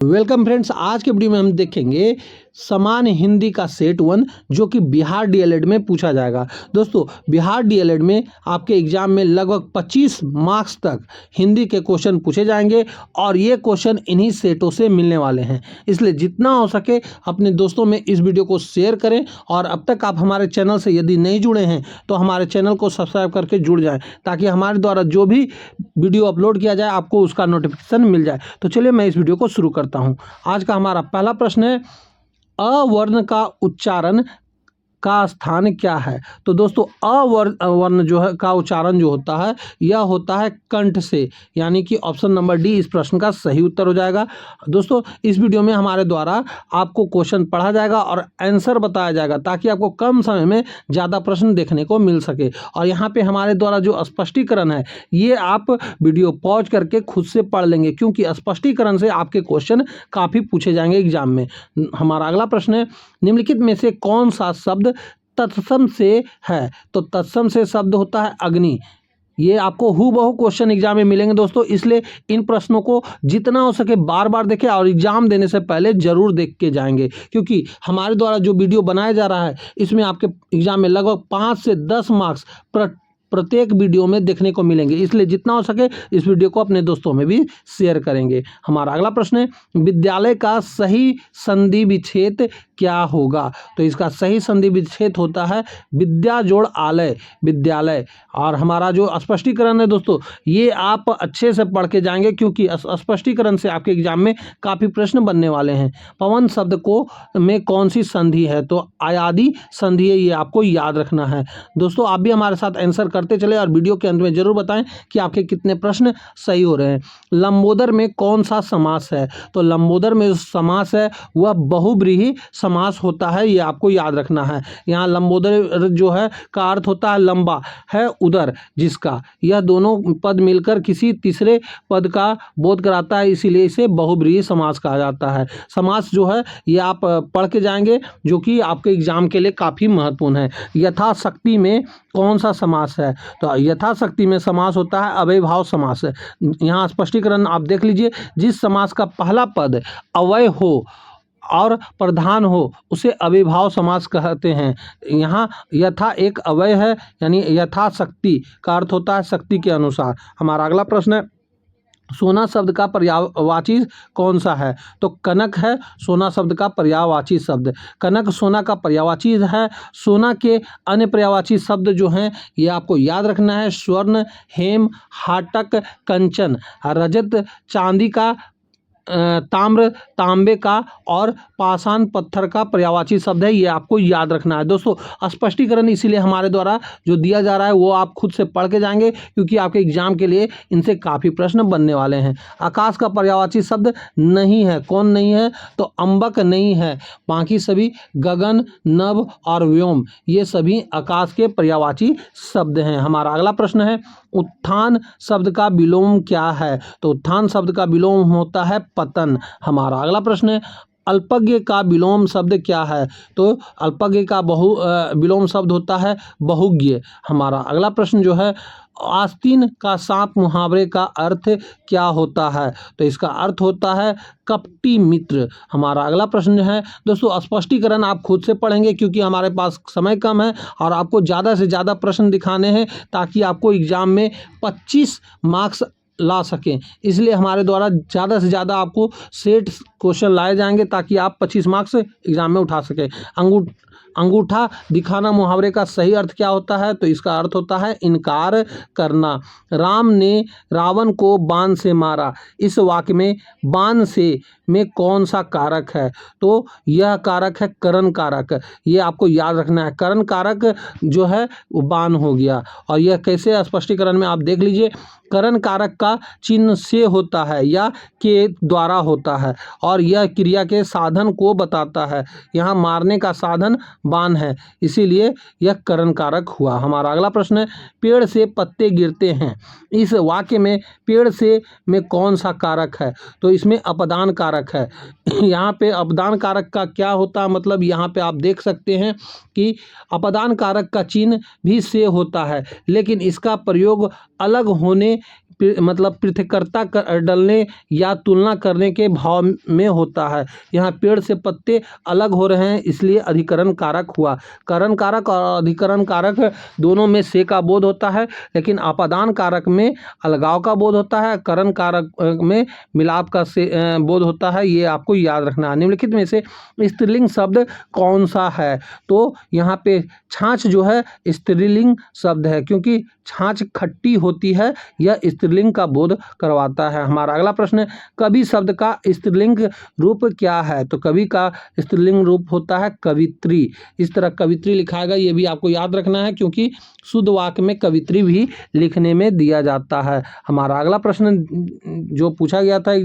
Welcome friends, आज के video में हम देखेंगे सामान्य हिंदी का सेट 1 जो कि बिहार डीएलएड में पूछा जाएगा। दोस्तों, बिहार डीएलएड में आपके एग्जाम में लगभग 25 मार्क्स तक हिंदी के क्वेश्चन पूछे जाएंगे और ये क्वेश्चन इन्हीं सेटों से मिलने वाले हैं। इसलिए जितना हो सके अपने दोस्तों में इस वीडियो को शेयर करें और अब तक आप हमारे चैनल से यदि नहीं जुड़े हैं तो हमारे चैनल को सब्सक्राइब करके जुड़ जाएँ, ताकि हमारे द्वारा जो भी वीडियो अपलोड किया जाए आपको उसका नोटिफिकेशन मिल जाए। तो चलिए मैं इस वीडियो को शुरू करता हूं। आज का हमारा पहला प्रश्न है, अ वर्ण का उच्चारण का स्थान क्या है। तो दोस्तों, वर्ण जो है का उच्चारण जो होता है यह होता है कंठ से, यानी कि ऑप्शन नंबर डी इस प्रश्न का सही उत्तर हो जाएगा। दोस्तों, इस वीडियो में हमारे द्वारा आपको क्वेश्चन पढ़ा जाएगा और आंसर बताया जाएगा, ताकि आपको कम समय में ज़्यादा प्रश्न देखने को मिल सके। और यहाँ पे हमारे द्वारा जो स्पष्टीकरण है ये आप वीडियो पॉज करके खुद से पढ़ लेंगे, क्योंकि स्पष्टीकरण से आपके क्वेश्चन काफ़ी पूछे जाएंगे एग्जाम में। हमारा अगला प्रश्न है, निम्नलिखित में से कौन सा शब्द तत्सम से है। तो तत्सम से शब्द होता है अग्नि। ये आपको हूबहू क्वेश्चन एग्जाम में मिलेंगे दोस्तों, इसलिए इन प्रश्नों को जितना हो सके बार बार देखें और एग्जाम देने से पहले जरूर देख के जाएंगे, क्योंकि हमारे द्वारा जो वीडियो बनाया जा रहा है इसमें आपके एग्जाम में लगभग 5 से 10 मार्क्स प्रत्येक वीडियो में देखने को मिलेंगे। इसलिए जितना हो सके इस वीडियो को अपने दोस्तों में भी शेयर करेंगे। हमारा अगला प्रश्न है, विद्यालय का सही संधि विच्छेद क्या होगा। तो इसका सही संधि विच्छेद होता है विद्या जोड़ आलय, विद्यालय। और हमारा जो स्पष्टीकरण है दोस्तों, ये आप अच्छे से पढ़ के जाएंगे, क्योंकि स्पष्टीकरण से आपके एग्जाम में काफ़ी प्रश्न बनने वाले हैं। पवन शब्द को में कौन सी संधि है। तो आयादी संधि है, ये आपको याद रखना है। दोस्तों, आप भी हमारे साथ आंसर करते चले और वीडियो के अंत में जरूर बताएं कि आपके कितने प्रश्न सही हो रहे हैं। लंबोदर में कौन सा समास है। तो लंबोदर में जो समास है वह बहुब्रीहि समास होता है, ये आपको याद रखना है। यहाँ लंबोदर जो है का अर्थ होता है लंबा, है उदर जिसका, यह दोनों पद मिलकर किसी तीसरे पद का बोध कराता है, इसीलिए इसे बहुब्रीहि समास कहा जाता है। समास जो है ये आप पढ़ के जाएंगे, जो कि आपके एग्जाम के लिए काफ़ी महत्वपूर्ण है। यथाशक्ति में कौन सा समास है। तो यथाशक्ति में समास होता है अव्ययभाव समास। यहाँ स्पष्टीकरण आप देख लीजिए, जिस समास का पहला पद अव्यय हो और प्रधान हो उसे अव्ययभाव समास कहते हैं। यहाँ यथा एक अव्यय है, यानी यथाशक्ति का अर्थ होता है शक्ति के अनुसार। हमारा अगला प्रश्न है, सोना शब्द का पर्यायवाची कौन सा है। तो कनक है सोना शब्द का पर्यायवाची शब्द। कनक सोना का पर्यायवाची है। सोना के अन्य पर्यायवाची शब्द जो हैं ये आपको याद रखना है, स्वर्ण, हेम, हाटक, कंचन। रजत चांदी का, ताम्र तांबे का और पाषाण पत्थर का पर्यायवाची शब्द है, ये आपको याद रखना है। दोस्तों, स्पष्टीकरण इसीलिए हमारे द्वारा जो दिया जा रहा है वो आप खुद से पढ़ के जाएंगे, क्योंकि आपके एग्जाम के लिए इनसे काफ़ी प्रश्न बनने वाले हैं। आकाश का पर्यायवाची शब्द नहीं है। कौन नहीं है। तो अंबक नहीं है। बाकी सभी गगन, नभ और व्योम ये सभी आकाश के पर्यायवाची शब्द हैं। हमारा अगला प्रश्न है, उत्थान शब्द का विलोम क्या है। तो उत्थान शब्द का विलोम होता है पतन। हमारा अगला प्रश्न है, अल्पज्ञ का विलोम शब्द क्या है। तो अल्पज्ञ का विलोम शब्द होता है बहुज्ञ। हमारा अगला प्रश्न जो है, आस्तीन का सांप मुहावरे का अर्थ क्या होता है। तो इसका अर्थ होता है कपटी मित्र। हमारा अगला प्रश्न है दोस्तों, स्पष्टीकरण आप खुद से पढ़ेंगे, क्योंकि हमारे पास समय कम है और आपको ज़्यादा से ज़्यादा प्रश्न दिखाने हैं, ताकि आपको एग्जाम में 25 मार्क्स ला सकें। इसलिए हमारे द्वारा ज़्यादा से ज़्यादा आपको सेट क्वेश्चन लाए जाएंगे, ताकि आप 25 मार्क्स एग्जाम में उठा सकें। अंगूठा दिखाना मुहावरे का सही अर्थ क्या होता है। तो इसका अर्थ होता है इनकार करना। राम ने रावण को बाण से मारा। इस वाक्य में बाण से में कौन सा कारक है। तो यह कारक है करण कारक। ये आपको याद रखना है। करण कारक जो है वो बाण हो गया। और यह कैसे, स्पष्टीकरण में आप देख लीजिए, करण कारक का चिन्ह से होता है या के द्वारा होता है, और यह क्रिया के साधन को बताता है। यहाँ मारने का साधन बाण है, इसीलिए यह करण कारक हुआ। हमारा अगला प्रश्न है, पेड़ से पत्ते गिरते हैं। इस वाक्य में पेड़ से में कौन सा कारक है। तो इसमें अपदान कारक है। यहाँ पे अपदान कारक का क्या होता है, मतलब यहाँ पे आप देख सकते हैं कि अपदान कारक का चिन्ह भी से होता है, लेकिन इसका प्रयोग अलग होने मतलब मतलब पृथकता डलने या तुलना करने के भाव में होता है। यहाँ पेड़ से पत्ते अलग हो रहे हैं इसलिए अधिकरण कारक हुआ। करण कारक और अधिकरण कारक दोनों में से का बोध होता है, लेकिन अपादान कारक में अलगाव का बोध होता है, करण कारक में मिलाप का से बोध होता है। ये आपको याद रखना है। निम्नलिखित में से स्त्रीलिंग शब्द कौन सा है? तो यहाँ पे छाछ जो है स्त्रीलिंग शब्द है, क्योंकि छाछ खट्टी होती है, यह स्त्रीलिंग का बोध करवाता है। हमारा अगला प्रश्न है, कवि शब्द का स्त्रीलिंग रूप क्या है? तो कवि का स्त्रीलिंग रूप होता है कवित्री। इस तरह कवित्री लिखाएगा, ये भी आपको याद रखना है, क्योंकि शुद्ध वाक्य में कवित्री भी लिखने में दिया जाता है। हमारा अगला प्रश्न जो पूछा गया था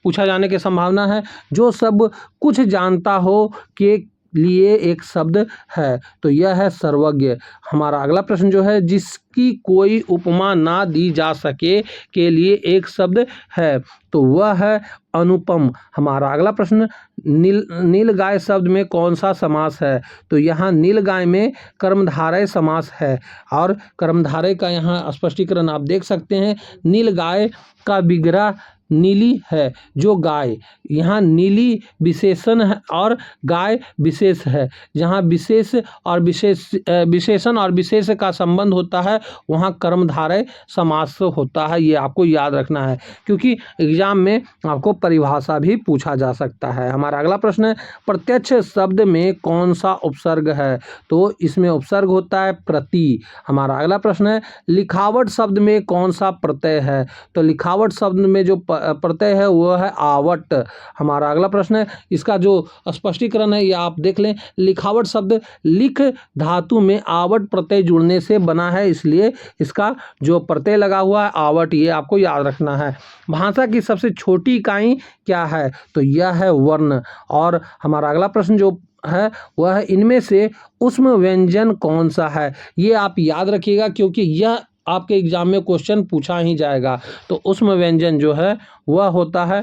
पूछा जाने की संभावना है, जो सब कुछ जानता हो के लिए एक शब्द है, तो यह है सर्वज्ञ। हमारा अगला प्रश्न जो है, जिसकी कोई उपमा ना दी जा सके के लिए एक शब्द है, तो वह है अनुपम। हमारा अगला प्रश्न, नीलगाय शब्द में कौन सा समास है? तो यहाँ नीलगाय में कर्मधारय समास है, और कर्मधारय का यहाँ स्पष्टीकरण आप देख सकते हैं। नीलगाय का विग्रह नीली है, जो गाय, यहाँ नीली विशेषण है और गाय विशेष है। जहाँ विशेष और विशेषण और विशेष का संबंध होता है, वहाँ कर्मधारय समास होता है। ये आपको याद रखना है, क्योंकि एग्जाम में आपको परिभाषा भी पूछा जा सकता है। हमारा अगला प्रश्न है, प्रत्यक्ष शब्द में कौन सा उपसर्ग है? तो इसमें उपसर्ग होता है प्रति। हमारा अगला प्रश्न है, लिखावट शब्द में कौन सा प्रत्यय है? तो लिखावट शब्द में जो प्रत्यय है वह है आवट। हमारा अगला प्रश्न है, इसका जो स्पष्टीकरण है ये आप देख लें। लिखावट शब्द लिख धातु में आवट प्रत्यय जुड़ने से बना है, इसलिए इसका जो प्रत्यय लगा हुआ है आवट, ये आपको याद रखना है। भाषा की सबसे छोटी इकाई क्या है? तो यह है वर्ण। और हमारा अगला प्रश्न जो है वह है, इनमें से ऊष्म व्यंजन कौन सा है? ये आप याद रखिएगा, क्योंकि यह आपके एग्जाम में क्वेश्चन पूछा ही जाएगा। तो ऊष्म व्यंजन जो है वह होता है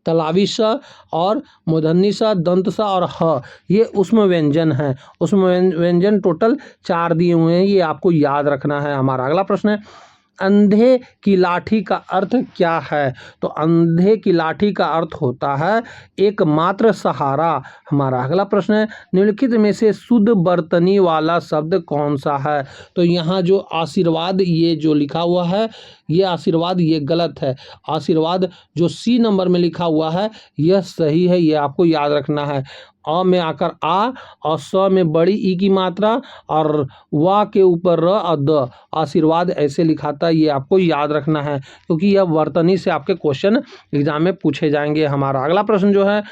तलावी स और मूर्धन्य स, दंत स और ह, ये ऊष्म व्यंजन है। ऊष्म व्यंजन टोटल 4 दिए हुए हैं, ये आपको याद रखना है। हमारा अगला प्रश्न है, अंधे की लाठी का अर्थ क्या है? तो अंधे की लाठी का अर्थ होता है एकमात्र सहारा। हमारा अगला प्रश्न है, निम्नलिखित में से शुद्ध बर्तनी वाला शब्द कौन सा है? तो यहाँ जो आशीर्वाद ये जो लिखा हुआ है, ये आशीर्वाद ये गलत है। आशीर्वाद जो सी नंबर में लिखा हुआ है यह सही है, ये आपको याद रखना है। अ में आकर आ और स में बड़ी ई की मात्रा और वा के ऊपर र और द, आशीर्वाद ऐसे लिखा था, ये आपको याद रखना है, क्योंकि यह वर्तनी से आपके क्वेश्चन एग्जाम में पूछे जाएंगे। हमारा अगला प्रश्न जो है,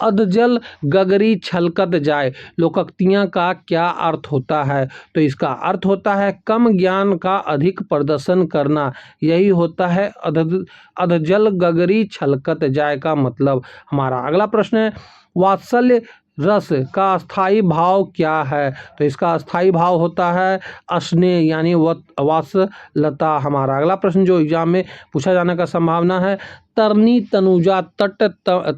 अधजल गगरी छलकत जाए, लोकोक्तियाँ का क्या अर्थ होता है? तो इसका अर्थ होता है कम ज्ञान का अधिक प्रदर्शन करना, यही होता है अधजल गगरी छलकत जाए का मतलब। हमारा अगला प्रश्न है, वात्सल्य रस का स्थायी भाव क्या है? तो इसका स्थायी भाव होता है स्नेह यानी वात्सलता। हमारा अगला प्रश्न जो एग्जाम में पूछा जाने का संभावना है, तरनी तनुजा तट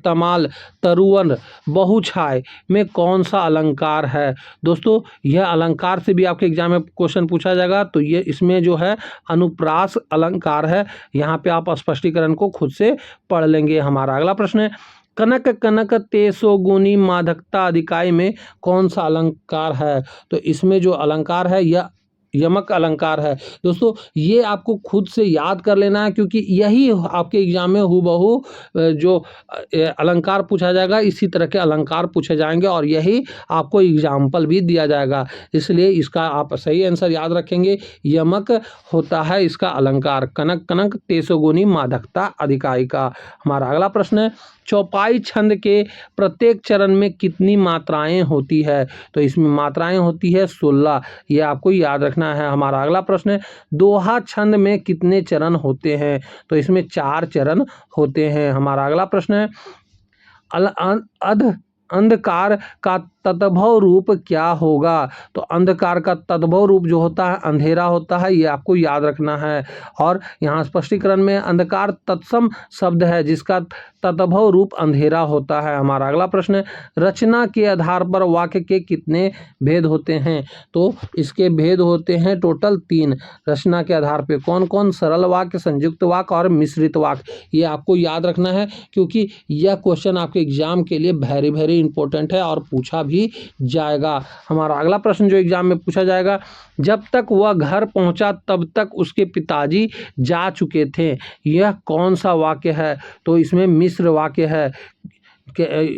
तमाल तरुवन बहुछाय में कौन सा अलंकार है? दोस्तों यह अलंकार से भी आपके एग्जाम में क्वेश्चन पूछा जाएगा, तो ये इसमें जो है अनुप्रास अलंकार है। यहाँ पे आप स्पष्टीकरण को खुद से पढ़ लेंगे। हमारा अगला प्रश्न है, कनक कनक तेसो गुनी मादकता अधिकाई में कौन सा अलंकार है? तो इसमें जो अलंकार है यह यमक अलंकार है। दोस्तों ये आपको खुद से याद कर लेना है, क्योंकि यही आपके एग्जाम में हूबहू जो अलंकार पूछा जाएगा, इसी तरह के अलंकार पूछे जाएंगे और यही आपको एग्जाम्पल भी दिया जाएगा, इसलिए इसका आप सही आंसर याद रखेंगे। यमक होता है इसका अलंकार, कनक कनक तेसोगुनी मादकता अधिकाई का। हमारा अगला प्रश्न है, चौपाई छंद के प्रत्येक चरण में कितनी मात्राएं होती है? तो इसमें मात्राएं होती है 16, ये आपको याद रखना है। हमारा अगला प्रश्न है, दोहा छंद में कितने चरण होते हैं? तो इसमें 4 चरण होते हैं। हमारा अगला प्रश्न है, अंधकार का तद्भव रूप क्या होगा? तो अंधकार का तद्भव रूप जो होता है अंधेरा होता है, ये आपको याद रखना है। और यहाँ स्पष्टीकरण में अंधकार तत्सम शब्द है जिसका तद्भव रूप अंधेरा होता है। हमारा अगला प्रश्न है, रचना के आधार पर वाक्य के कितने भेद होते हैं? तो इसके भेद होते हैं टोटल 3। रचना के आधार पर कौन कौन? सरल वाक्य, संयुक्त वाक्य और मिश्रित वाक्य। ये आपको याद रखना है क्योंकि यह क्वेश्चन आपके एग्जाम के लिए वेरी वेरी इंपॉर्टेंट है और पूछा भी जाएगा। हमारा अगला प्रश्न जो एग्जाम में पूछा जाएगा, जब तक वह घर पहुंचा तब तक उसके पिताजी जा चुके थे, यह कौन सा वाक्य है? तो इसमें मिश्र वाक्य है।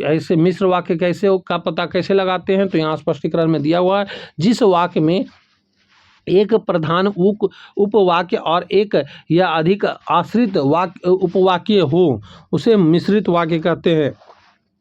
ऐसे मिश्र वाक्य कैसे का पता कैसे लगाते हैं? तो यहाँ स्पष्टीकरण में दिया हुआ है, जिस वाक्य में एक प्रधान उपवाक्य और एक या अधिक आश्रित वाक्य उपवाक्य हो उसे मिश्रित वाक्य कहते हैं।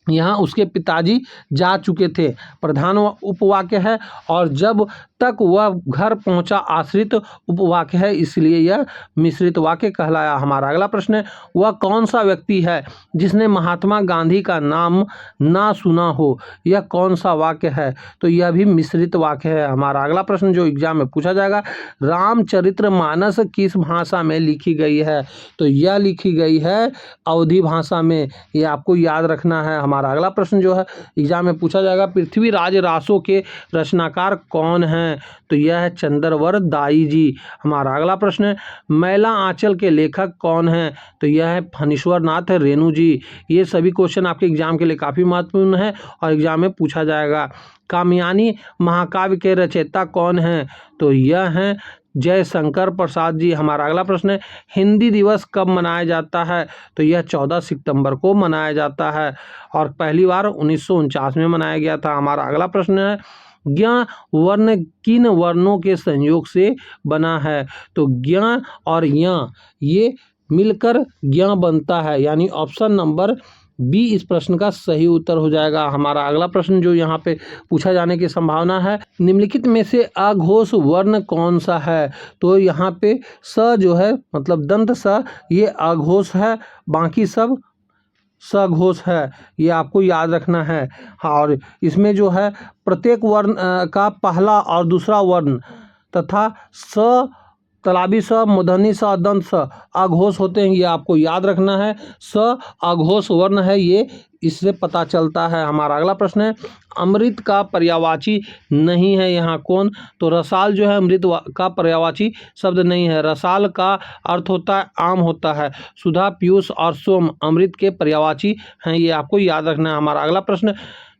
यहाँ उसके पिताजी जा चुके थे प्रधान उपवाक्य है, और जब तक वह घर पहुंचा आश्रित उपवाक्य है, इसलिए यह मिश्रित वाक्य कहलाया। हमारा अगला प्रश्न है, वह कौन सा व्यक्ति है जिसने महात्मा गांधी का नाम ना सुना हो, यह कौन सा वाक्य है? तो यह भी मिश्रित वाक्य है। हमारा अगला प्रश्न जो एग्जाम में पूछा जाएगा, रामचरितमानस किस भाषा में लिखी गई है? तो यह लिखी गई है अवधी भाषा में, यह आपको याद रखना है। हमारा अगला प्रश्न जो है एग्जाम में पूछा जाएगा, पृथ्वीराज रासो के रचनाकार कौन हैं? तो यह है चंद्रवर दाई जी। हमारा अगला प्रश्न है, मैला आंचल के लेखक कौन हैं? तो यह है फणीश्वर नाथ रेणु जी। ये सभी क्वेश्चन आपके एग्जाम के लिए काफ़ी महत्वपूर्ण है और एग्जाम में पूछा जाएगा। कामयानी महाकाव्य के रचयिता कौन हैं? तो यह हैं जयशंकर प्रसाद जी। हमारा अगला प्रश्न है, हिंदी दिवस कब मनाया जाता है? तो यह 14 सितंबर को मनाया जाता है और पहली बार 1949 में मनाया गया था। हमारा अगला प्रश्न है, ज्ञ वर्ण किन वर्णों के संयोग से बना है? तो ज्ञ और य ये मिलकर ज्ञ बनता है, यानी ऑप्शन नंबर बी इस प्रश्न का सही उत्तर हो जाएगा। हमारा अगला प्रश्न जो यहाँ पे पूछा जाने की संभावना है, निम्नलिखित में से अघोष वर्ण कौन सा है? तो यहाँ पे स जो है मतलब दंत स, ये अघोष है, बाकी सब सघोष है, ये आपको याद रखना है। और इसमें जो है प्रत्येक वर्ण का पहला और दूसरा वर्ण तथा स तलाबी स, मूर्धनी स, दंत स अघोष होते हैं, ये आपको याद रखना है। स अघोष वर्ण है, ये इससे पता चलता है। हमारा अगला प्रश्न है, अमृत का पर्यायवाची नहीं है यहाँ कौन? तो रसाल जो है अमृत का पर्यायवाची शब्द नहीं है। रसाल का अर्थ होता है आम होता है। सुधा, पीयूष और सोम अमृत के पर्यायवाची हैं, ये आपको याद रखना है। हमारा अगला प्रश्न,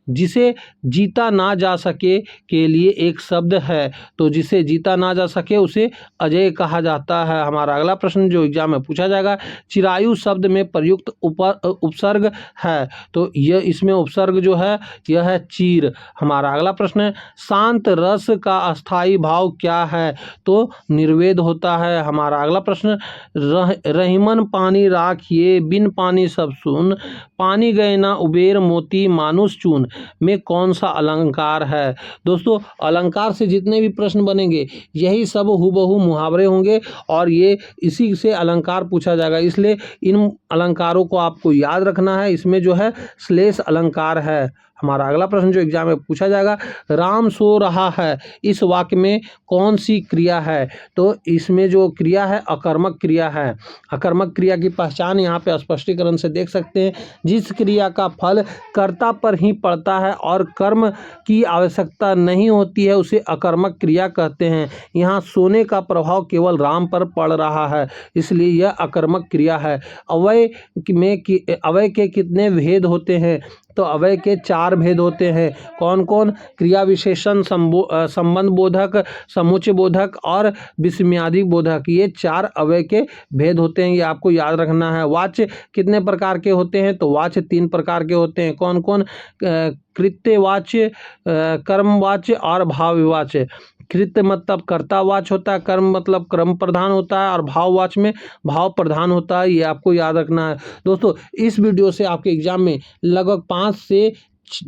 जिसे जीता ना जा सके के लिए एक शब्द है, तो जिसे जीता ना जा सके उसे अजय कहा जाता है। हमारा अगला प्रश्न जो एग्जाम में पूछा जाएगा, चिरायु शब्द में प्रयुक्त उपसर्ग है, तो यह इसमें उपसर्ग जो है यह है चीर। हमारा अगला प्रश्न है, शांत रस का अस्थाई भाव क्या है? तो निर्वेद होता है। हमारा अगला प्रश्न, रहीमन पानी राखिए बिन पानी सब सुन, पानी गए ना उबेर मोती मानुष चून में कौन सा अलंकार है? दोस्तों अलंकार से जितने भी प्रश्न बनेंगे यही सब हूबहू मुहावरे होंगे और ये इसी से अलंकार पूछा जाएगा, इसलिए इन अलंकारों को आपको याद रखना है। इसमें जो है श्लेष अलंकार है। हमारा अगला प्रश्न जो एग्जाम में पूछा जाएगा, राम सो रहा है, इस वाक्य में कौन सी क्रिया है? तो इसमें जो क्रिया है अकर्मक क्रिया है। अकर्मक क्रिया की पहचान यहाँ पे स्पष्टीकरण से देख सकते हैं, जिस क्रिया का फल कर्ता पर ही पड़ता है और कर्म की आवश्यकता नहीं होती है उसे अकर्मक क्रिया कहते हैं। यहाँ सोने का प्रभाव केवल राम पर पड़ रहा है, इसलिए यह अकर्मक क्रिया है। अव्यय के कितने भेद होते हैं? तो अव्यय के 4 भेद होते हैं। कौन कौन? क्रिया विशेषण, संबंध बोधक, समुच्चय बोधक और विस्मयादि बोधक, ये 4 अव्यय के भेद होते हैं, ये आपको याद रखना है। वाच्य कितने प्रकार के होते हैं? तो वाच्य 3 प्रकार के होते हैं। कौन कौन? कृत्यवाच्य, कर्मवाच्य और भाववाच्य। कृत्य मतलब कर्तावाच्य होता है, कर्म मतलब कर्म प्रधान होता है और भाववाच्य में भाव प्रधान होता है, ये आपको याद रखना है। दोस्तों इस वीडियो से आपके एग्जाम में लगभग 5 से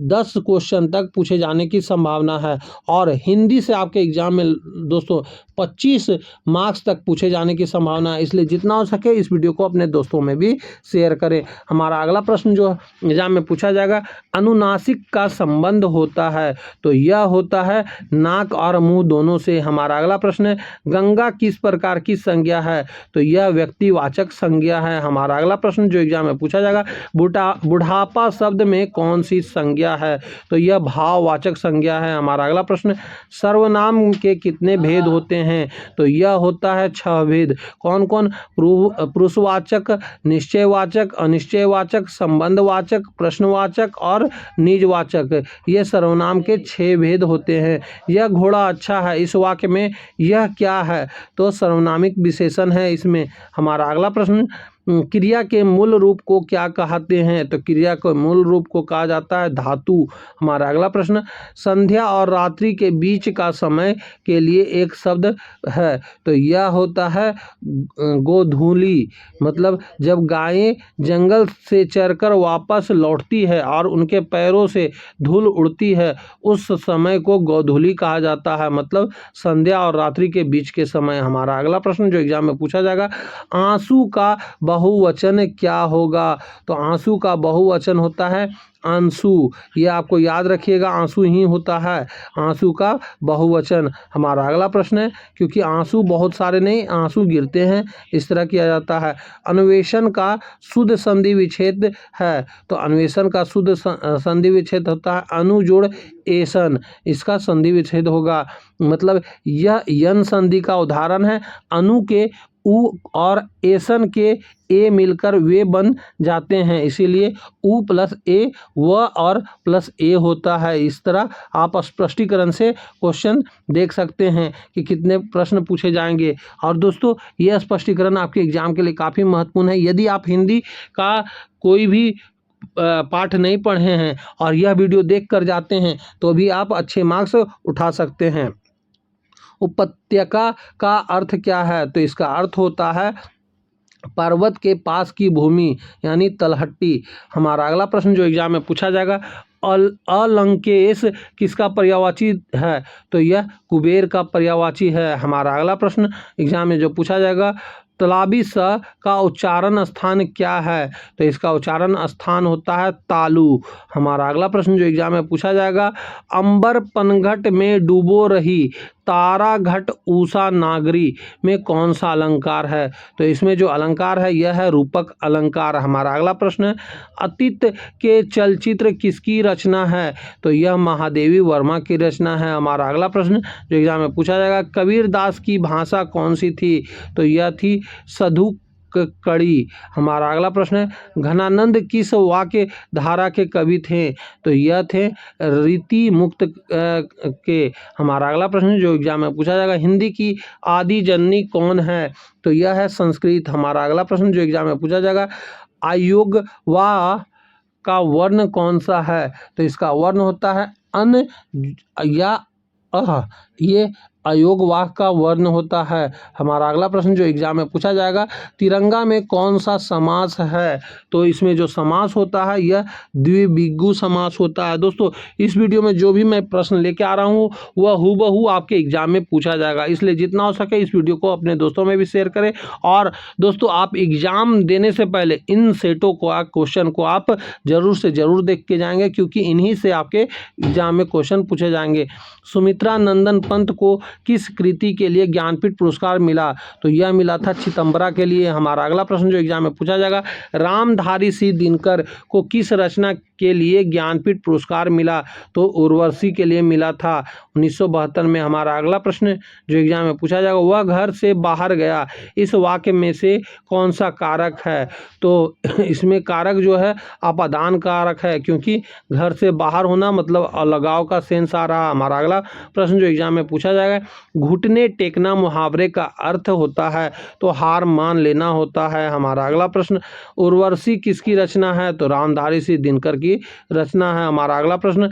10 क्वेश्चन तक पूछे जाने की संभावना है। और हिंदी से आपके एग्जाम में दोस्तों 25 मार्क्स तक पूछे जाने की संभावना है, इसलिए जितना हो सके इस वीडियो को अपने दोस्तों में भी शेयर करें। हमारा अगला प्रश्न जो एग्जाम में पूछा जाएगा, अनुनासिक का संबंध होता है, तो यह होता है नाक और मुंह दोनों से। हमारा अगला प्रश्न है, गंगा किस प्रकार की संज्ञा है, तो यह व्यक्तिवाचक संज्ञा है। हमारा अगला प्रश्न जो एग्जाम में पूछा जाएगा, बुढ़ापा शब्द में कौन सी संज्ञा है, तो यह भाववाचक संज्ञा है। हमारा अगला प्रश्न, सर्वनाम के कितने भेद होते हैं, तो यह होता है 6 भेद। कौन कौन? पुरुषवाचक, निश्चयवाचक, अनिश्चयवाचक, संबंधवाचक, प्रश्नवाचक और निजवाचक। ये सर्वनाम के 6 भेद होते हैं। यह घोड़ा अच्छा है, इस वाक्य में यह क्या है, तो सर्वनामिक विशेषण है इसमें। हमारा अगला प्रश्न, क्रिया के मूल रूप को क्या कहते हैं, तो क्रिया के मूल रूप को कहा जाता है धातु। हमारा अगला प्रश्न, संध्या और रात्रि के बीच का समय के लिए एक शब्द है, तो यह होता है गोधूली। मतलब जब गायें जंगल से चरकर वापस लौटती है और उनके पैरों से धूल उड़ती है, उस समय को गोधूली कहा जाता है, मतलब संध्या और रात्रि के बीच के समय। हमारा अगला प्रश्न जो एग्जाम में पूछा जाएगा, आंसू का बहुवचन क्या होगा, तो आंसू का बहुवचन होता है आंसू। ये आपको याद रखिएगा, आंसू ही होता है आंसू का बहुवचन। हमारा अगला प्रश्न है, क्योंकि आंसू बहुत सारे नहीं, आंसू गिरते हैं, इस तरह किया जाता है। अन्वेषण का शुद्ध संधि विच्छेद है, तो अन्वेषण का शुद्ध संधि विच्छेद होता है अनु जोड़ एसन, इसका संधि विच्छेद होगा। मतलब यह यन संधि का उदाहरण है। अनु के उ और एसन के ए मिलकर वे बन जाते हैं, इसीलिए उ प्लस ए व और प्लस ए होता है। इस तरह आप स्पष्टीकरण से क्वेश्चन देख सकते हैं कि कितने प्रश्न पूछे जाएंगे। और दोस्तों यह स्पष्टीकरण आपके एग्जाम के लिए काफ़ी महत्वपूर्ण है। यदि आप हिंदी का कोई भी पाठ नहीं पढ़े हैं और यह वीडियो देख कर जाते हैं, तो भी आप अच्छे मार्क्स उठा सकते हैं। उपत्यका का अर्थ क्या है, तो इसका अर्थ होता है पर्वत के पास की भूमि, यानी तलहट्टी। हमारा अगला प्रश्न जो एग्जाम में पूछा जाएगा, अलंकेश किसका पर्यायवाची है, तो यह कुबेर का पर्यायवाची है। हमारा अगला प्रश्न एग्जाम में जो पूछा जाएगा, तालाबी स का उच्चारण स्थान क्या है, तो इसका उच्चारण स्थान होता है तालु। हमारा अगला प्रश्न जो एग्जाम में पूछा जाएगा, अंबर पनघट में डूबो रही तारा घट उषा नागरी में कौन सा अलंकार है, तो इसमें जो अलंकार है यह है रूपक अलंकार। हमारा अगला प्रश्न है, अतीत के चलचित्र किसकी रचना है, तो यह महादेवी वर्मा की रचना है। हमारा अगला प्रश्न जो एग्जाम में पूछा जाएगा, कबीर दास की भाषा कौन सी थी, तो यह थी सधु कड़ी। हमारा अगला प्रश्न है, घनानंद किस वाक्य धारा के कवि थे, तो यह थे रीति मुक्त के। हमारा अगला प्रश्न जो एग्जाम में पूछा जाएगा, हिंदी की आदि जननी कौन है, तो यह है संस्कृत। हमारा अगला प्रश्न जो एग्जाम में पूछा जाएगा, आयोग वा का वर्ण कौन सा है, तो इसका वर्ण होता है अन या अह, ये अयोग वाक का वर्ण होता है। हमारा अगला प्रश्न जो एग्जाम में पूछा जाएगा, तिरंगा में कौन सा समास है, तो इसमें जो समास होता है यह द्विविगु समास होता है। दोस्तों इस वीडियो में जो भी मैं प्रश्न लेके आ रहा हूँ वह हूबहू आपके एग्जाम में पूछा जाएगा, इसलिए जितना हो सके इस वीडियो को अपने दोस्तों में भी शेयर करें। और दोस्तों आप एग्जाम देने से पहले इन सेटों को क्वेश्चन को आप जरूर से जरूर देख के जाएंगे, क्योंकि इन्हीं से आपके एग्जाम में क्वेश्चन पूछे जाएंगे। सुमित्रा नंदन पंत को किस कृति के लिए ज्ञानपीठ पुरस्कार मिला, तो यह मिला था चितंबरा के लिए। हमारा अगला प्रश्न जो एग्जाम में पूछा जाएगा, रामधारी सिंह दिनकर को किस रचना के लिए ज्ञानपीठ पुरस्कार मिला, तो उर्वशी के लिए मिला था 1972 में। हमारा अगला प्रश्न जो एग्जाम में पूछा जाएगा, वह घर से बाहर गया, इस वाक्य में से कौन सा कारक है, तो इसमें कारक जो है अपादान कारक है, क्योंकि घर से बाहर होना मतलब अलगाव का सेंस आ रहा। हमारा अगला प्रश्न जो एग्जाम में पूछा जाएगा, घुटने टेकना मुहावरे का अर्थ होता है, तो हार मान लेना होता है। हमारा अगला प्रश्न, उर्वशी किसकी रचना है, तो रामधारी सिंह दिनकर की रचना है। हमारा अगला प्रश्न,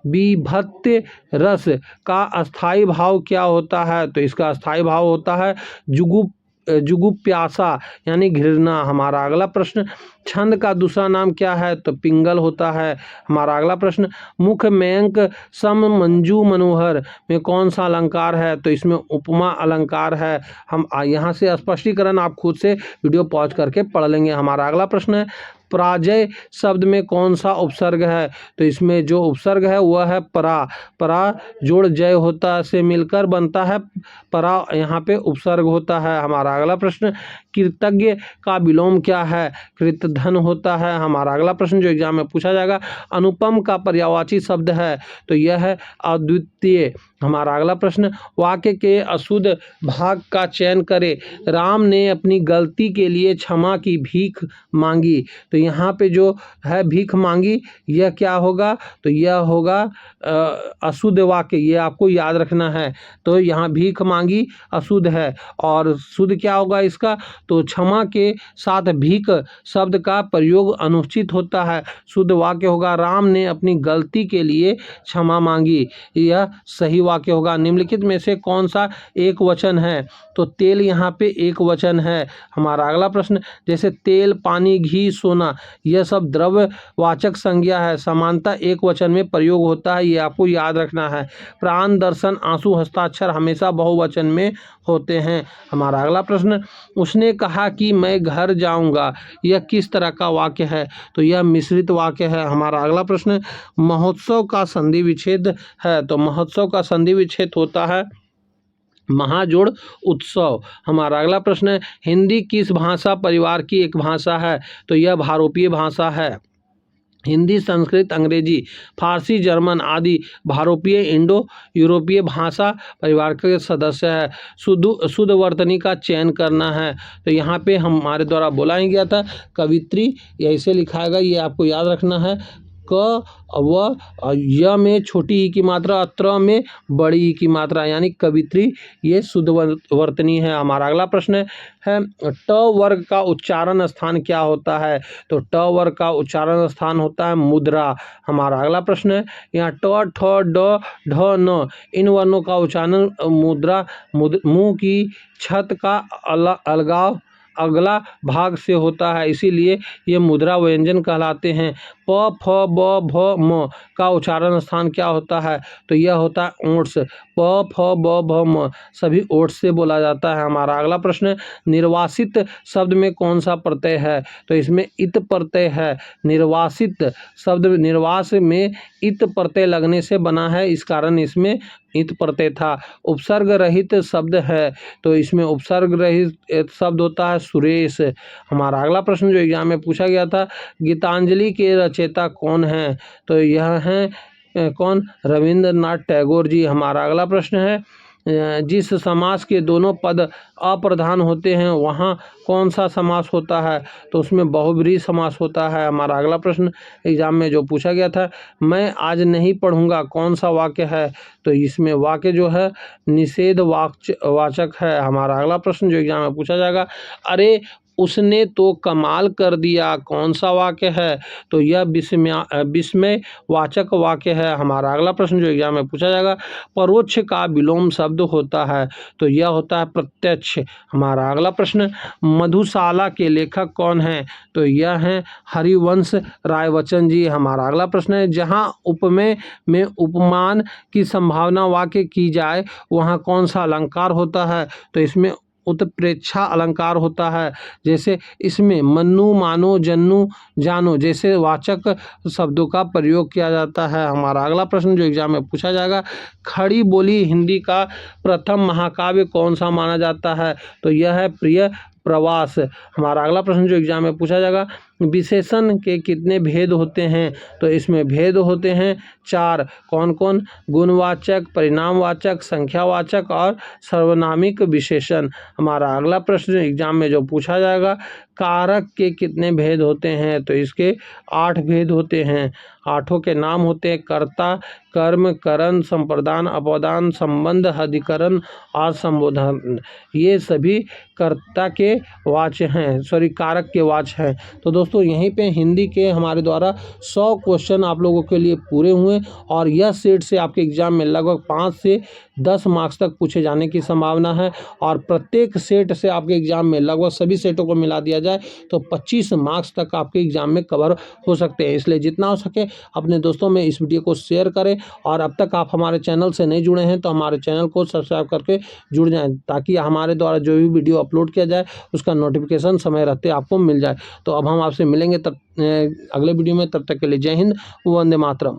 विभक्ति रस का अस्थाई भाव क्या होता है, तो इसका अस्थाई भाव होता है जुगुप जुगुप्यासा यानी घृणा। हमारा अगला प्रश्न, छंद का दूसरा नाम क्या है? तो पिंगल होता है। हमारा अगला प्रश्न, मुख मयंक सम मंजू मनोहर में कौन सा अलंकार है? तो इसमें उपमा अलंकार है। हम यहाँ से स्पष्टीकरण आप खुद से वीडियो पॉज करके पढ़ लेंगे। हमारा अगला प्रश्न है, पराजय शब्द में कौन सा उपसर्ग है? तो इसमें जो उपसर्ग है वह है परा। परा जोड़ जय होता से मिलकर बनता है परा, यहाँ पे उपसर्ग होता है। हमारा अगला प्रश्न, कृतज्ञ का विलोम क्या है? कृतधन होता है। हमारा अगला प्रश्न जो एग्जाम में पूछा जाएगा, अनुपम का पर्यायवाची शब्द है? तो यह है अद्वितीय। हमारा अगला प्रश्न, वाक्य के अशुद्ध भाग का चयन करें। राम ने अपनी गलती के लिए क्षमा की भीख मांगी। तो यहाँ पे जो है भीख मांगी, यह क्या होगा? तो यह होगा अशुद्ध वाक्य, ये आपको याद रखना है। तो यहाँ भीख मांगी अशुद्ध है और शुद्ध क्या होगा इसका? तो क्षमा के साथ भीख शब्द का प्रयोग अनुचित होता है। शुद्ध वाक्य होगा, राम ने अपनी गलती के लिए क्षमा मांगी, यह सही वाक्य होगा। निम्नलिखित में से कौन सा एक वचन है? तो तेल यहाँ पे एक वचन है। हमारा अगला प्रश्न, जैसे तेल, पानी, घी, सोना, यह सब द्रव्यवाचक संज्ञा है, समानता एक वचन में प्रयोग होता है, ये आपको याद रखना है। प्राण, दर्शन, आंसू, हस्ताक्षर हमेशा बहुवचन में होते हैं। हमारा अगला प्रश्न, उसने कहा कि मैं घर जाऊंगा, यह किस तरह का वाक्य है? तो यह मिश्रित वाक्य है। हमारा अगला प्रश्न, महोत्सव का संधि विच्छेद है? तो महोत्सव का संधि विच्छेद होता है महाजोड़ उत्सव। हमारा अगला प्रश्न है, हिंदी किस भाषा परिवार की एक भाषा है? तो यह भारोपीय भाषा है। हिंदी, संस्कृत, अंग्रेजी, फारसी, जर्मन आदि भारोपीय इंडो यूरोपीय भाषा परिवार के सदस्य है। शुद्ध वर्तनी का चयन करना है। तो यहाँ पे हमारे द्वारा बोला ही गया था कवित्री, ऐसे लिखाएगा, ये आपको याद रखना है। क व य में छोटी ई की मात्रा, त्र में बड़ी ई की मात्रा, यानी कवित्री, ये शुद्ध वर्तनी है। हमारा अगला प्रश्न है ट वर्ग का उच्चारण स्थान क्या होता है? तो ट वर्ग का उच्चारण स्थान होता है मुद्रा। हमारा अगला प्रश्न है, यहाँ ट, ठ, ड, ढ, न, इन वर्णों का उच्चारण मुद्रा मुंह की छत का अलगाव अगला भाग से होता है, इसीलिए ये मुद्रा व्यंजन कहलाते हैं। प, फ, ब, भ, म का उच्चारण स्थान क्या होता है? तो यह होता है ओट्स। प, फ, ब, भ, म सभी ओट्स से बोला जाता है। हमारा अगला प्रश्न, निर्वासित शब्द में कौन सा प्रत्यय है? तो इसमें इत प्रत्यय है। निर्वासित शब्द निर्वास में इत प्रत्यय लगने से बना है, इस कारण इसमें इत प्रत्यय था। उपसर्ग रहित शब्द है, तो इसमें उपसर्ग रहित शब्द होता है सुरेश। हमारा अगला प्रश्न जो एग्जाम में पूछा गया था, गीतांजलि के रचयिता कौन है? तो यह है कौन? रविंद्रनाथ टैगोर जी। हमारा अगला प्रश्न है, जिस समास के दोनों पद अप्रधान होते हैं वहाँ कौन सा समास होता है? तो उसमें बहुब्रीहि समास होता है। हमारा अगला प्रश्न एग्जाम में जो पूछा गया था, मैं आज नहीं पढ़ूंगा, कौन सा वाक्य है? तो इसमें वाक्य जो है निषेध वाचक है। हमारा अगला प्रश्न जो एग्जाम में पूछा जाएगा, अरे उसने तो कमाल कर दिया, कौन सा वाक्य है? तो यह विस्मय वाचक वाक्य है। हमारा अगला प्रश्न जो एग्जाम में पूछा जाएगा, परोक्ष का विलोम शब्द होता है? तो यह होता है प्रत्यक्ष। हमारा अगला प्रश्न, मधुशाला के लेखक कौन है? तो यह हैं हरिवंश राय बच्चन जी। हमारा अगला प्रश्न है, जहाँ उपमेय में उपमान की संभावना वाक्य की जाए वहाँ कौन सा अलंकार होता है? तो इसमें उत्प्रेक्षा अलंकार होता है। जैसे इसमें मन्नु, मानो, जन्नु, जानो जैसे वाचक शब्दों का प्रयोग किया जाता है। हमारा अगला प्रश्न जो एग्जाम में पूछा जाएगा, खड़ी बोली हिंदी का प्रथम महाकाव्य कौन सा माना जाता है? तो यह है प्रिय प्रवास। हमारा अगला प्रश्न जो एग्जाम में पूछा जाएगा, विशेषण के कितने भेद होते हैं? तो इसमें भेद होते हैं 4। कौन कौन? गुणवाचक, परिणामवाचक, संख्यावाचक और सर्वनामिक विशेषण। हमारा अगला प्रश्न एग्जाम में जो पूछा जाएगा, कारक के कितने भेद होते हैं? तो इसके 8 भेद होते हैं। 8 के नाम होते हैं कर्ता, कर्म, करण, संप्रदान, अपदान, संबंध, अधिकरण और संबोधन, ये सभी कर्ता के वाच्य हैं, सॉरी कारक के वाच्य हैं। तो दोस्तों यहीं पे हिंदी के हमारे द्वारा 100 क्वेश्चन आप लोगों के लिए पूरे हुए और यह सेट से आपके एग्जाम में लगभग 5 से 10 मार्क्स तक पूछे जाने की संभावना है और प्रत्येक सेट से आपके एग्जाम में लगभग सभी सेटों को मिला दिया जाए तो 25 मार्क्स तक आपके एग्जाम में कवर हो सकते हैं। इसलिए जितना हो सके अपने दोस्तों में इस वीडियो को शेयर करें और अब तक आप हमारे चैनल से नहीं जुड़े हैं तो हमारे चैनल को सब्सक्राइब करके जुड़ जाएं ताकि हमारे द्वारा जो भी वीडियो अपलोड किया जाए उसका नोटिफिकेशन समय रहते आपको मिल जाए। तो अब हम आपसे मिलेंगे तब अगले वीडियो में, तब तक के लिए जय हिंद, वंदे मातरम।